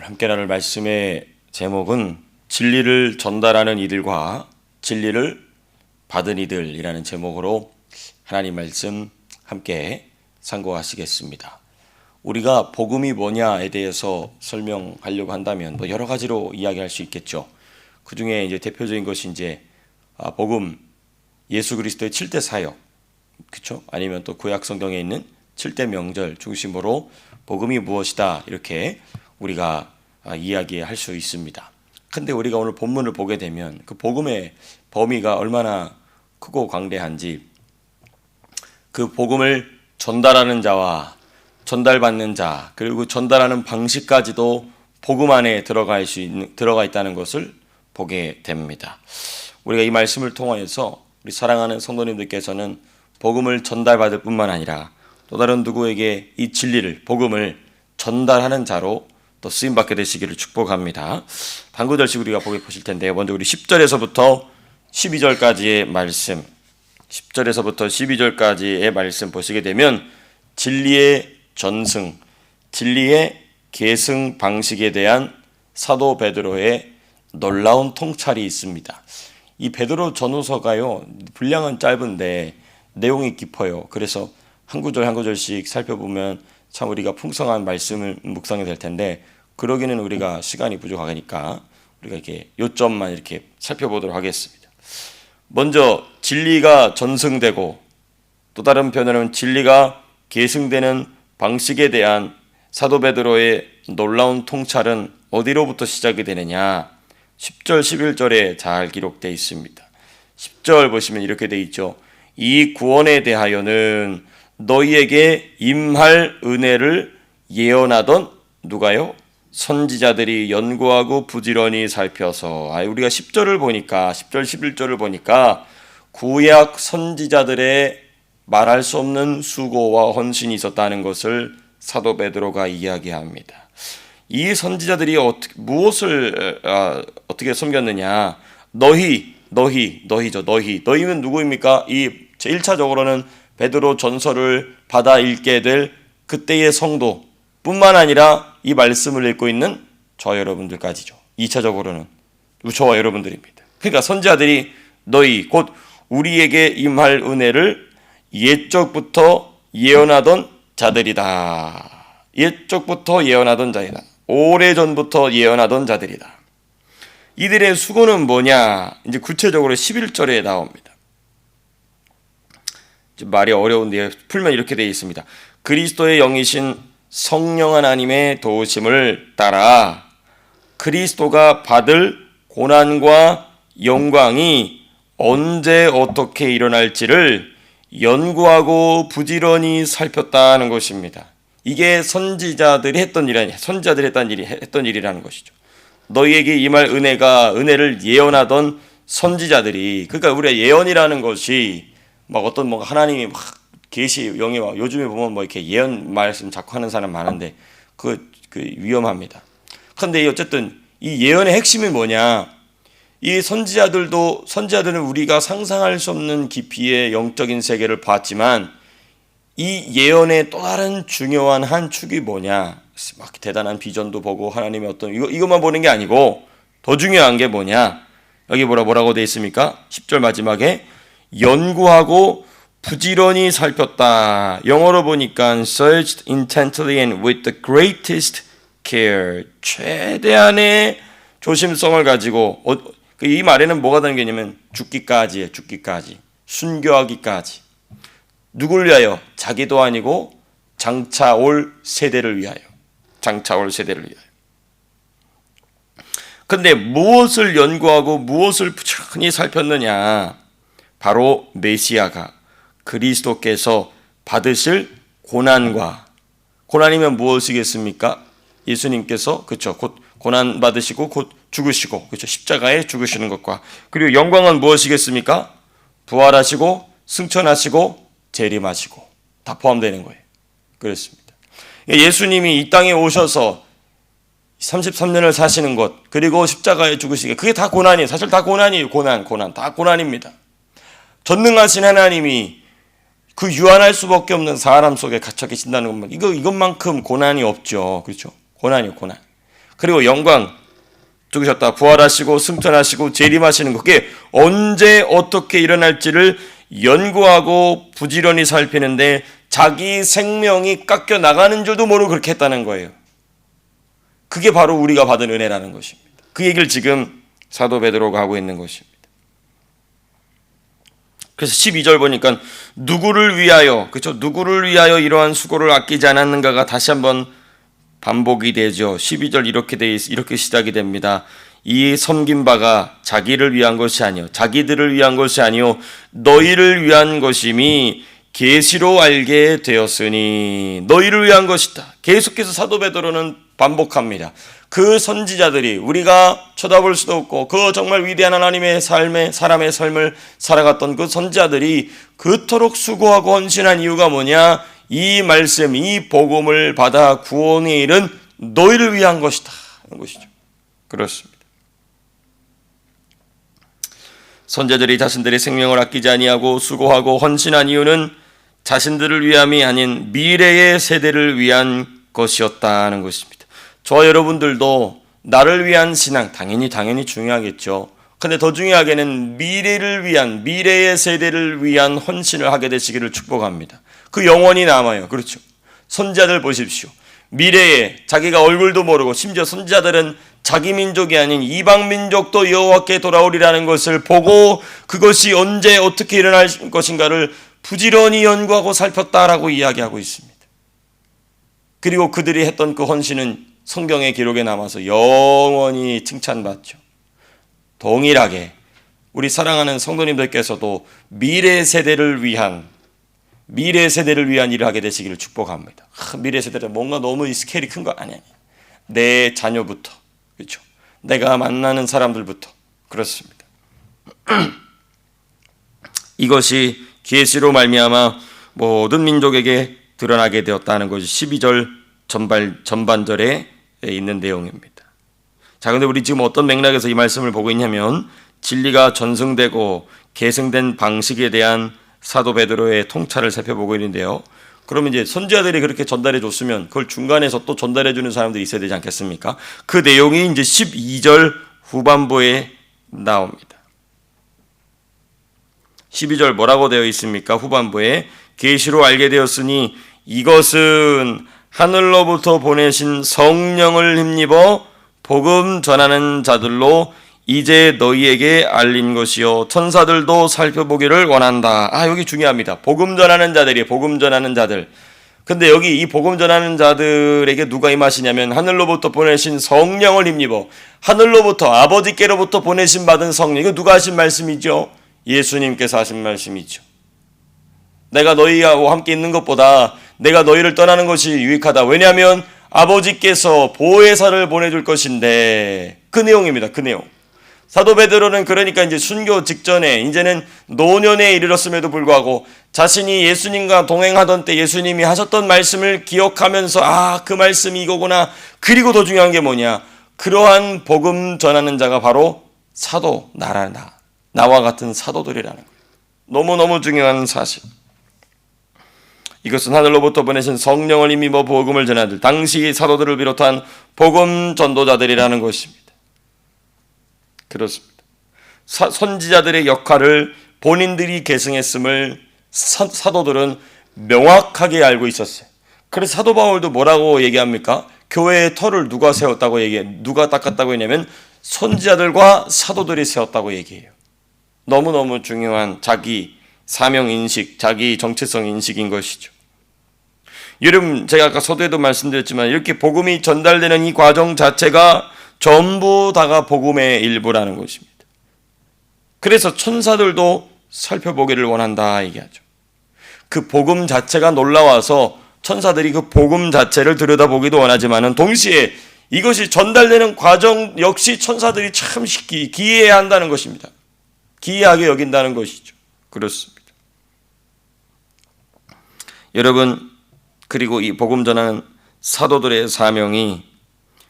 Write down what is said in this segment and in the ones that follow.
함께 나눌 말씀의 제목은 진리를 전달하는 이들과 진리를 받은 이들이라는 제목으로 하나님 말씀 함께 상고하시겠습니다. 우리가 복음이 뭐냐에 대해서 설명하려고 한다면 여러 가지로 이야기할 수 있겠죠. 그 중에 이제 대표적인 것이 복음, 예수 그리스도의 7대 사역, 그렇죠? 아니면 또 구약 성경에 있는 7대 명절 중심으로 복음이 무엇이다 이렇게 우리가 이야기할 수 있습니다. 근데 우리가 오늘 본문을 보게 되면 그 복음의 범위가 얼마나 크고 광대한지, 그 복음을 전달하는 자와 전달받는 자, 그리고 전달하는 방식까지도 복음 안에 들어가 있다는 것을 보게 됩니다. 우리가 이 말씀을 통하여서 우리 사랑하는 성도님들께서는 복음을 전달받을 뿐만 아니라 또 다른 누구에게 이 진리를, 복음을 전달하는 자로 또 쓰임받게 되시기를 축복합니다. 한 구절씩 우리가 보실 텐데요. 먼저 우리 10절에서부터 12절까지의 말씀, 10절에서부터 12절까지의 말씀 보시게 되면 진리의 전승, 진리의 계승 방식에 대한 사도 베드로의 놀라운 통찰이 있습니다. 이 베드로 전후서가요, 분량은 짧은데 내용이 깊어요. 그래서 한 구절 한 구절씩 살펴보면 참 우리가 풍성한 말씀을 묵상이 될 텐데, 그러기는 우리가 시간이 부족하니까 우리가 이렇게 요점만 이렇게 살펴보도록 하겠습니다. 먼저 진리가 전승되고 또 다른 표현으로는 진리가 계승되는 방식에 대한 사도 베드로의 놀라운 통찰은 어디로부터 시작이 되느냐? 10절 11절에 잘 기록되어 있습니다. 10절 보시면 이렇게 되어 있죠. 이 구원에 대하여는 너희에게 임할 은혜를 예언하던 누가요? 선지자들이 연구하고 부지런히 살펴서, 우리가 10절을 보니까 10절 11절을 보니까 구약 선지자들의 말할 수 없는 수고와 헌신이 있었다는 것을 사도 베드로가 이야기합니다. 이 선지자들이 무엇을 어떻게 섬겼느냐? 너희는 누구입니까? 이 1차적으로는 베드로 전서를 받아 읽게 될 그때의 성도 뿐만 아니라 이 말씀을 읽고 있는 저 여러분들까지죠. 2차적으로는 저와 여러분들입니다. 그러니까 선지자들이 너희 곧 우리에게 임할 은혜를 옛적부터 예언하던 자들이다. 옛적부터 예언하던 자이다. 오래전부터 예언하던 자들이다. 이들의 수고는 뭐냐? 이제 구체적으로 11절에 나옵니다. 말이 어려운데 풀면 이렇게 되어 있습니다. 그리스도의 영이신 성령 하나님의 도우심을 따라 그리스도가 받을 고난과 영광이 언제 어떻게 일어날지를 연구하고 부지런히 살폈다는 것입니다. 이게 선지자들이 했던 일이라는 것이죠. 너희에게 임할 은혜를 예언하던 선지자들이, 그러니까 우리가 예언이라는 것이 하나님이 계시 영이 요즘에 보면 이렇게 예언 말씀 자꾸 하는 사람 많은데 그 위험합니다. 그런데 어쨌든 이 예언의 핵심이 뭐냐? 이 선지자들은 우리가 상상할 수 없는 깊이의 영적인 세계를 봤지만 이 예언의 또 다른 중요한 한 축이 뭐냐? 대단한 비전도 보고 하나님의 이것만 보는 게 아니고 더 중요한 게 뭐냐? 여기 뭐라고 되어 있습니까? 10절 마지막에 연구하고 부지런히 살폈다. 영어로 보니까 searched intently and with the greatest care. 최대한의 조심성을 가지고, 이 말에는 뭐가 다른 개념이냐면 죽기까지예요. 순교하기까지. 누굴 위하여? 자기도 아니고 장차 올 세대를 위하여. 근데 무엇을 연구하고 무엇을 부지런히 살폈느냐? 바로 메시아가, 그리스도께서 받으실 고난이면 무엇이겠습니까? 예수님께서 곧 고난 받으시고 곧 죽으시고, 십자가에 죽으시는 것과, 그리고 영광은 무엇이겠습니까? 부활하시고 승천하시고 재림하시고, 다 포함되는 거예요. 그렇습니다. 예수님이 이 땅에 오셔서 33년을 사시는 것, 그리고 십자가에 죽으시게, 그게 다 고난이에요. 사실 다 고난이에요. 다 고난입니다. 전능하신 하나님이 그 유한할 수밖에 없는 사람 속에 갇혀 계신다는 것만, 이것만큼 고난이 없죠. 그렇죠? 고난이요, 고난. 그리고 영광, 죽으셨다 부활하시고 승천하시고 재림하시는 그게 언제 어떻게 일어날지를 연구하고 부지런히 살피는데 자기 생명이 깎여 나가는 줄도 모르고 그렇게 했다는 거예요. 그게 바로 우리가 받은 은혜라는 것입니다. 그 얘기를 지금 사도 베드로가 하고 있는 것입니다. 그래서 12절 보니까 누구를 위하여, 그렇죠? 누구를 위하여 이러한 수고를 아끼지 않았는가가 다시 한번 반복이 되죠. 12절 이렇게 시작이 됩니다. 이 섬긴 바가 자기를 위한 것이 아니요 자기들을 위한 것이 아니요 너희를 위한 것임이 계시로 알게 되었으니 사도를 위한 것이다. 계속해서 사도 베드로는 반복합니다. 그 선지자들이 우리가 쳐다볼 수도 없고 그 정말 위대한 하나님의 사람의 삶을 살아갔던 그 선지자들이 그토록 수고하고 헌신한 이유가 뭐냐? 이 말씀, 이 복음을 받아 구원의 일은 너희를 위한 것이다 하는 것이죠. 그렇습니다. 선지자들이 자신들의 생명을 아끼지 아니하고 수고하고 헌신한 이유는 자신들을 위함이 아닌 미래의 세대를 위한 것이었다는 것입니다. 저와 여러분들도 나를 위한 신앙 당연히 중요하겠죠. 근데 더 중요하게는 미래의 세대를 위한 헌신을 하게 되시기를 축복합니다. 그 영원히 남아요. 그렇죠. 선지자들 보십시오. 미래에 자기가 얼굴도 모르고 심지어 선지자들은 자기 민족이 아닌 이방 민족도 여호와께 돌아오리라는 것을 보고 그것이 언제 어떻게 일어날 것인가를 부지런히 연구하고 살폈다라고 이야기하고 있습니다. 그리고 그들이 했던 그 헌신은 성경의 기록에 남아서 영원히 칭찬받죠. 동일하게 우리 사랑하는 성도님들께서도 미래 세대를 위한 일을 하게 되시기를 축복합니다. 미래 세대는 뭔가 너무 스케일이 큰 거 아니야. 내 자녀부터, 그렇죠? 내가 만나는 사람들부터 그렇습니다. 이것이 계시로 말미암아 모든 민족에게 드러나게 되었다는 것이 12절 전반절에 있는 내용입니다. 자, 근데 우리 지금 어떤 맥락에서 이 말씀을 보고 있냐면 진리가 전승되고 계승된 방식에 대한 사도 베드로의 통찰을 살펴보고 있는데요. 그러면 이제 선지자들이 그렇게 전달해 줬으면 그걸 중간에서 또 전달해 주는 사람들이 있어야 되지 않겠습니까? 그 내용이 이제 12절 후반부에 나옵니다. 12절 뭐라고 되어 있습니까? 후반부에 계시로 알게 되었으니 이것은 하늘로부터 보내신 성령을 힘입어 복음 전하는 자들로 이제 너희에게 알린 것이요 천사들도 살펴보기를 원한다. 여기 중요합니다. 복음 전하는 자들이에요. 복음 전하는 자들. 근데 여기 이 복음 전하는 자들에게 누가 임하시냐면 하늘로부터 보내신 성령을 힘입어, 하늘로부터 아버지께로부터 보내신 받은 성령. 이거 누가 하신 말씀이죠? 예수님께서 하신 말씀이죠. 내가 너희와 함께 있는 것보다 내가 너희를 떠나는 것이 유익하다. 왜냐하면 아버지께서 보혜사를 보내줄 것인데, 그 내용입니다. 그 내용. 사도 베드로는 그러니까 이제 순교 직전에 이제는 노년에 이르렀음에도 불구하고 자신이 예수님과 동행하던 때 예수님이 하셨던 말씀을 기억하면서 그 말씀이 이거구나. 그리고 더 중요한 게 뭐냐? 그러한 복음 전하는 자가 바로 사도, 나와 같은 사도들이라는 거예요. 너무너무 중요한 사실. 이것은 하늘로부터 보내신 성령을 힘입어 복음을 전하들, 당시 사도들을 비롯한 복음 전도자들이라는 것입니다. 그렇습니다. 선지자들의 역할을 본인들이 계승했음을 사도들은 명확하게 알고 있었어요. 그래서 사도 바울도 뭐라고 얘기합니까? 교회의 터를 누가 세웠다고 누가 닦았다고 했냐면 선지자들과 사도들이 세웠다고 얘기해요. 너무너무 중요한 자기 사명 인식, 자기 정체성 인식인 것이죠. 여러분, 제가 아까 서두에도 말씀드렸지만 이렇게 복음이 전달되는 이 과정 자체가 전부 다가 복음의 일부라는 것입니다. 그래서 천사들도 살펴보기를 원한다 얘기하죠. 그 복음 자체가 놀라워서 천사들이 그 복음 자체를 들여다보기도 원하지만은 동시에 이것이 전달되는 과정 역시 천사들이 참 기이해야 한다는 것입니다. 기이하게 여긴다는 것이죠. 그렇습니다. 여러분, 그리고 이 복음 전하는 사도들의 사명이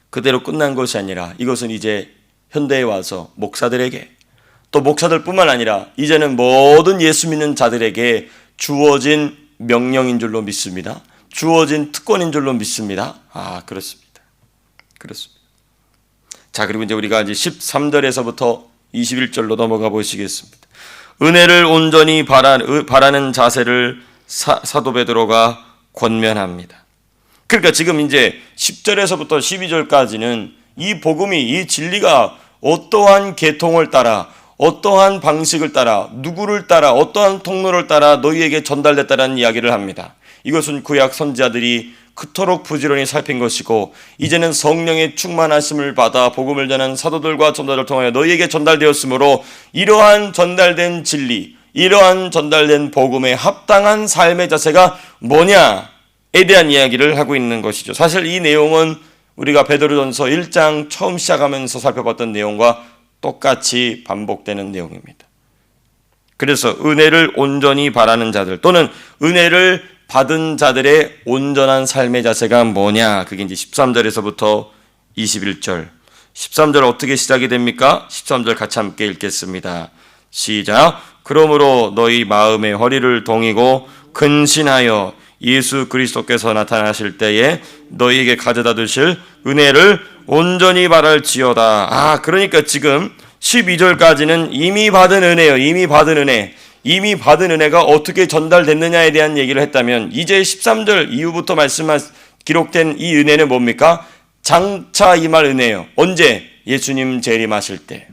그대로 끝난 것이 아니라 이것은 이제 현대에 와서 목사들에게, 또 목사들뿐만 아니라 이제는 모든 예수 믿는 자들에게 주어진 명령인 줄로 믿습니다. 주어진 특권인 줄로 믿습니다. 그렇습니다. 그렇습니다. 자, 그리고 이제 우리가 이제 13절에서부터 21절로 넘어가 보시겠습니다. 은혜를 온전히 바라는 자세를 사도 베드로가 권면합니다. 그러니까 지금 이제 10절에서부터 12절까지는 이 복음이, 이 진리가 어떠한 계통을 따라, 어떠한 방식을 따라, 누구를 따라, 어떠한 통로를 따라 너희에게 전달됐다는 이야기를 합니다. 이것은 구약 선지자들이 그토록 부지런히 살핀 것이고, 이제는 성령의 충만하심을 받아 복음을 전한 사도들과 전도자를 통하여 너희에게 전달되었으므로, 이러한 전달된 진리, 이러한 전달된 복음에 합당한 삶의 자세가 뭐냐에 대한 이야기를 하고 있는 것이죠. 사실 이 내용은 우리가 베드로전서 1장 처음 시작하면서 살펴봤던 내용과 똑같이 반복되는 내용입니다. 그래서 은혜를 온전히 바라는 자들, 또는 은혜를 받은 자들의 온전한 삶의 자세가 뭐냐, 그게 이제 13절에서부터 21절. 13절 어떻게 시작이 됩니까? 13절 같이 함께 읽겠습니다. 시작. 그러므로 너희 마음의 허리를 동이고 근신하여 예수 그리스도께서 나타나실 때에 너희에게 가져다 두실 은혜를 온전히 바랄지어다. 그러니까 지금 12절까지는 이미 받은 은혜요. 이미 받은 은혜. 이미 받은 은혜가 어떻게 전달됐느냐에 대한 얘기를 했다면, 이제 13절 이후부터 기록된 이 은혜는 뭡니까? 장차 임할 은혜예요. 언제? 예수님 재림하실 때.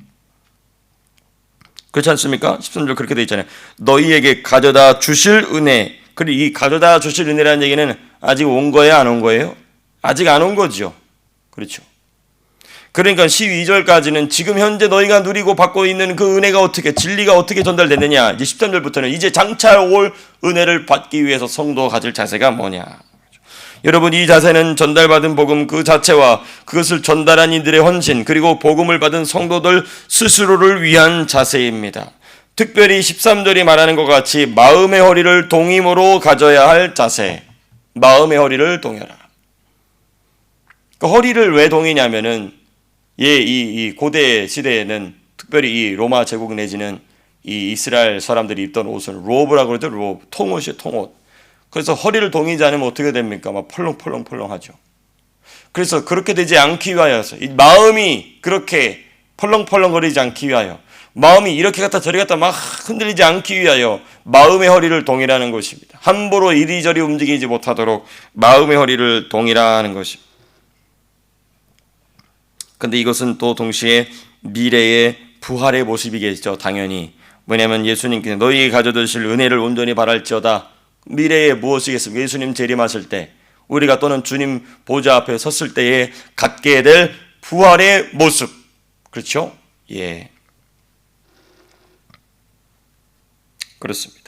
그렇지 않습니까? 13절 그렇게 되어 있잖아요. 너희에게 가져다 주실 은혜. 그리고 이 가져다 주실 은혜라는 얘기는 아직 온 거예요? 안 온 거예요? 아직 안 온 거죠. 그렇죠. 그러니까 12절까지는 지금 현재 너희가 누리고 받고 있는 그 은혜가 어떻게, 진리가 어떻게 전달됐느냐. 이제 13절부터는 이제 장차 올 은혜를 받기 위해서 성도가 가질 자세가 뭐냐. 여러분, 이 자세는 전달받은 복음 그 자체와 그것을 전달한 이들의 헌신, 그리고 복음을 받은 성도들 스스로를 위한 자세입니다. 특별히 13절이 말하는 것 같이 마음의 허리를 동임으로 가져야 할 자세. 마음의 허리를 동여라. 그 허리를 왜 동이냐면은, 이 고대 시대에는 특별히 이 로마 제국 내지는 이 이스라엘 사람들이 입던 옷은 로브라고 그러죠. 로브. 통옷이에요, 통옷. 그래서 허리를 동이지 않으면 어떻게 됩니까? 막 펄렁펄렁 하죠. 그래서 그렇게 되지 않기 위하여서, 이 마음이 그렇게 펄렁펄렁거리지 않기 위하여, 마음이 이렇게 갔다 저리 갔다 막 흔들리지 않기 위하여 마음의 허리를 동이라는 것입니다. 함부로 이리저리 움직이지 못하도록 마음의 허리를 동이라는 것입니다. 근데 이것은 또 동시에 미래의 부활의 모습이겠죠. 당연히. 왜냐하면 예수님께서 너희에게 가져두실 은혜를 온전히 바랄지어다. 미래에 무엇이겠습니까? 예수님 재림하실 때, 우리가 또는 주님 보좌 앞에 섰을 때에 갖게 될 부활의 모습. 그렇죠? 예. 그렇습니다.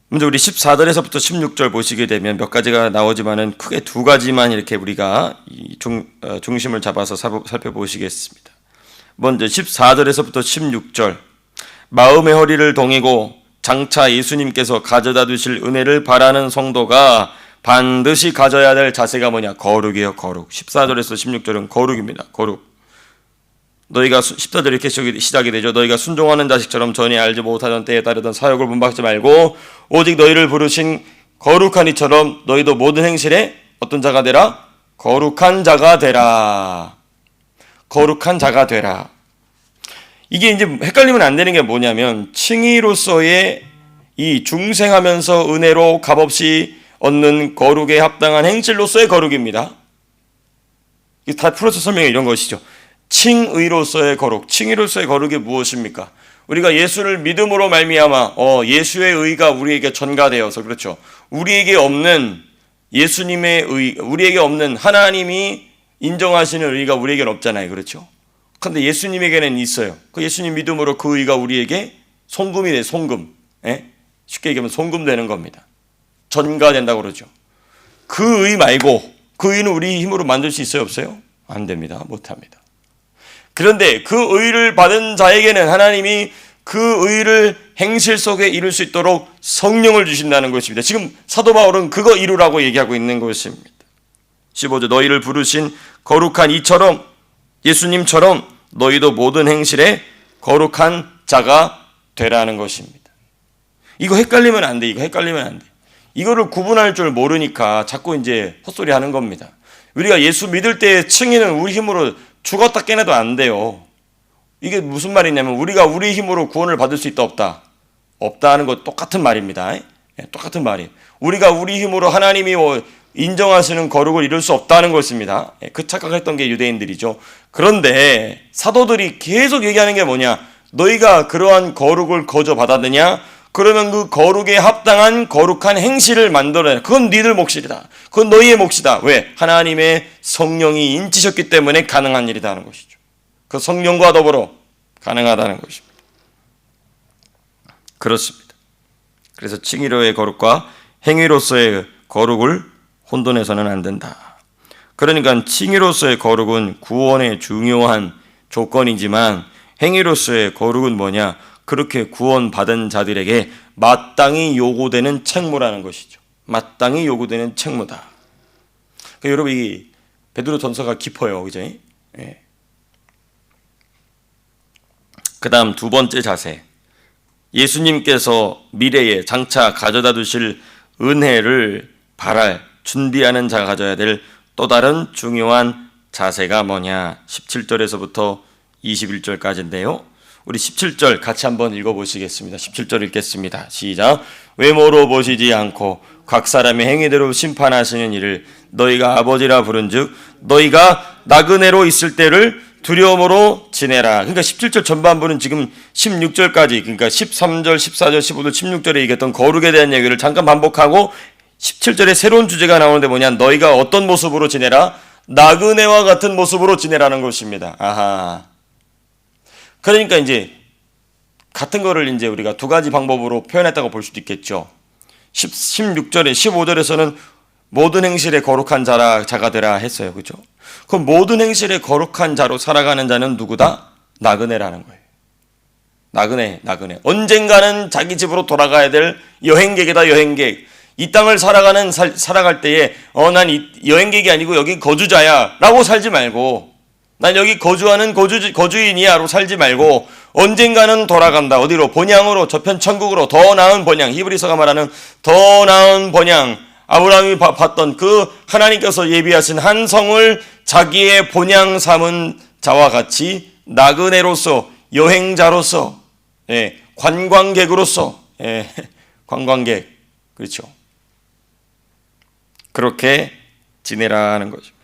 먼저 우리 14절에서부터 16절 보시게 되면 몇 가지가 나오지만은 크게 두 가지만 이렇게 우리가 중심을 잡아서 살펴보시겠습니다. 먼저 14절에서부터 16절. 마음의 허리를 동이고 장차 예수님께서 가져다 두실 은혜를 바라는 성도가 반드시 가져야 될 자세가 뭐냐? 거룩이에요, 거룩. 14절에서 16절은 거룩입니다, 거룩. 너희가 14절 이렇게 시작이 되죠. 너희가 순종하는 자식처럼 전에 알지 못하던 때에 따르던 사욕을 본받지 말고 오직 너희를 부르신 거룩한 이처럼 너희도 모든 행실에 어떤 자가 되라? 거룩한 자가 되라. 거룩한 자가 되라. 이게 이제 헷갈리면 안 되는 게 뭐냐면, 칭의로서의 이 중생하면서 은혜로 값없이 얻는 거룩에 합당한 행실로서의 거룩입니다. 이게 다 풀어서 설명해 이런 것이죠. 칭의로서의 거룩, 칭의로서의 거룩이 무엇입니까? 우리가 예수를 믿음으로 말미암아 예수의 의가 우리에게 전가되어서, 그렇죠, 우리에게 없는 예수님의 의, 우리에게 없는 하나님이 인정하시는 의가 우리에게는 없잖아요, 그렇죠? 그런데 예수님에게는 있어요. 그 예수님 믿음으로 그 의가 우리에게 송금이 돼, 송금. 쉽게 얘기하면 송금되는 겁니다. 전가된다고 그러죠. 그 의 말고, 그 의는 우리 힘으로 만들 수 있어요, 없어요? 안 됩니다. 못합니다. 그런데 그 의를 받은 자에게는 하나님이 그 의를 행실 속에 이룰 수 있도록 성령을 주신다는 것입니다. 지금 사도 바울은 그거 이루라고 얘기하고 있는 것입니다. 15절, 너희를 부르신 거룩한 이처럼, 예수님처럼 너희도 모든 행실에 거룩한 자가 되라는 것입니다. 이거 헷갈리면 안 돼. 이거 헷갈리면 안 돼. 이거를 구분할 줄 모르니까 자꾸 이제 헛소리 하는 겁니다. 우리가 예수 믿을 때의 칭의는 우리 힘으로 죽었다 깨내도 안 돼요. 이게 무슨 말이냐면 우리가 우리 힘으로 구원을 받을 수 있다 없다? 없다 하는 것 똑같은 말입니다. 똑같은 말이에요. 우리가 우리 힘으로 하나님이 인정하시는 거룩을 이룰 수 없다는 것입니다. 그 착각했던 게 유대인들이죠. 그런데 사도들이 계속 얘기하는 게 뭐냐? 너희가 그러한 거룩을 거저 받았느냐? 그러면 그 거룩에 합당한 거룩한 행실을 만들어내. 그건 니들 몫이다. 그건 너희의 몫이다. 왜? 하나님의 성령이 인치셨기 때문에 가능한 일이다 하는 것이죠. 그 성령과 더불어 가능하다는 것입니다. 그렇습니다. 그래서 칭의로의 거룩과 행위로서의 거룩을 혼돈해서는 안 된다. 그러니까 칭의로서의 거룩은 구원의 중요한 조건이지만 행위로서의 거룩은 뭐냐? 그렇게 구원받은 자들에게 마땅히 요구되는 책무라는 것이죠. 마땅히 요구되는 책무다. 그러니까 여러분 이 베드로전서가 깊어요. 그죠? 예. 그 다음 두 번째 자세. 예수님께서 미래에 장차 가져다 두실 은혜를 바랄 준비하는 자가 가져야 될 또 다른 중요한 자세가 뭐냐? 17절에서부터 21절까지인데요. 우리 17절 같이 한번 읽어보시겠습니다. 17절 읽겠습니다. 시작. 외모로 보시지 않고 각 사람의 행위대로 심판하시는 이를 너희가 아버지라 부른즉 너희가 나그네로 있을 때를 두려움으로 지내라. 그러니까 17절 전반부는 지금 16절까지, 그러니까 13절, 14절, 15절, 16절에 얘기했던 거룩에 대한 얘기를 잠깐 반복하고 17절에 새로운 주제가 나오는데 뭐냐? 너희가 어떤 모습으로 지내라? 나그네와 같은 모습으로 지내라는 것입니다. 아하. 그러니까 이제 같은 거를 이제 우리가 두 가지 방법으로 표현했다고 볼 수도 있겠죠. 16절에 15절에서는 모든 행실에 거룩한 자가 되라 했어요. 그렇죠? 그럼 모든 행실에 거룩한 자로 살아가는 자는 누구다? 나그네라는 거예요. 나그네. 언젠가는 자기 집으로 돌아가야 될 여행객이다, 여행객. 이 땅을 살아갈 때에 난 여행객이 아니고 여기 거주자야 라고 살지 말고, 난 여기 거주하는 거주인이야로 살지 말고 언젠가는 돌아간다. 어디로? 본향으로, 저편 천국으로, 더 나은 본향. 히브리서가 말하는 더 나은 본향. 아브라함이 봤던 그 하나님께서 예비하신 한 성을 자기의 본향 삼은 자와 같이 나그네로서, 여행자로서, 관광객으로서, 관광객, 그렇죠? 그렇게 지내라는 것입니다.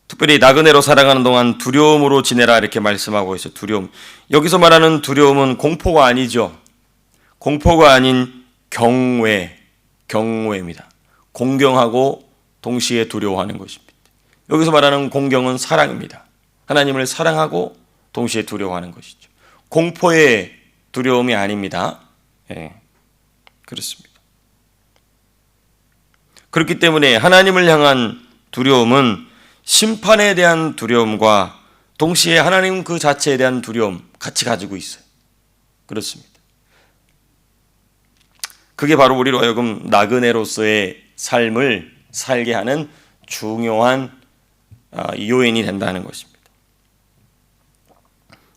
특별히 나그네로 살아가는 동안 두려움으로 지내라 이렇게 말씀하고 있어요. 두려움. 여기서 말하는 두려움은 공포가 아니죠. 공포가 아닌 경외입니다. 공경하고 동시에 두려워하는 것입니다. 여기서 말하는 공경은 사랑입니다. 하나님을 사랑하고 동시에 두려워하는 것이죠. 공포의 두려움이 아닙니다. 그렇습니다. 그렇기 때문에 하나님을 향한 두려움은 심판에 대한 두려움과 동시에 하나님 그 자체에 대한 두려움 같이 가지고 있어요. 그렇습니다. 그게 바로 우리로 하여금 나그네로서의 삶을 살게 하는 중요한 요인이 된다는 것입니다.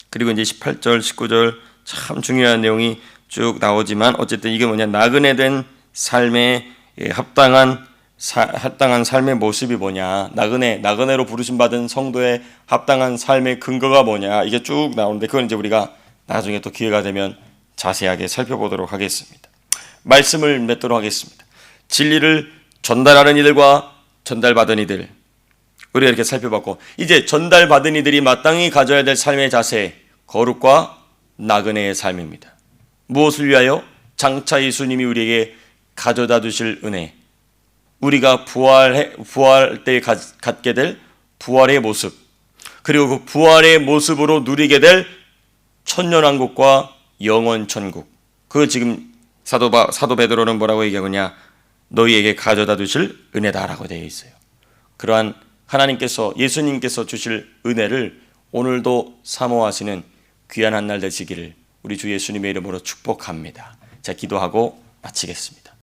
그리고 이제 18절, 19절 참 중요한 내용이 쭉 나오지만 어쨌든 이게 뭐냐? 나그네된 삶의 합당한 삶의 모습이 뭐냐? 나그네로 부르심 받은 성도의 합당한 삶의 근거가 뭐냐? 이게 쭉 나오는데 그건 이제 우리가 나중에 또 기회가 되면 자세하게 살펴보도록 하겠습니다. 말씀을 맺도록 하겠습니다. 진리를 전달하는 이들과 전달받은 이들, 우리가 이렇게 살펴봤고 이제 전달받은 이들이 마땅히 가져야 될 삶의 자세, 거룩과 나그네의 삶입니다. 무엇을 위하여? 장차 예수님이 우리에게 가져다 주실 은혜, 우리가 부활 때 갖게 될 부활의 모습, 그리고 그 부활의 모습으로 누리게 될 천년왕국과 영원천국. 그 지금 사도 베드로는 뭐라고 얘기하느냐? 너희에게 가져다 주실 은혜다라고 되어 있어요. 그러한 하나님께서, 예수님께서 주실 은혜를 오늘도 사모하시는 귀한 한 날 되시기를 우리 주 예수님의 이름으로 축복합니다. 자, 기도하고 마치겠습니다.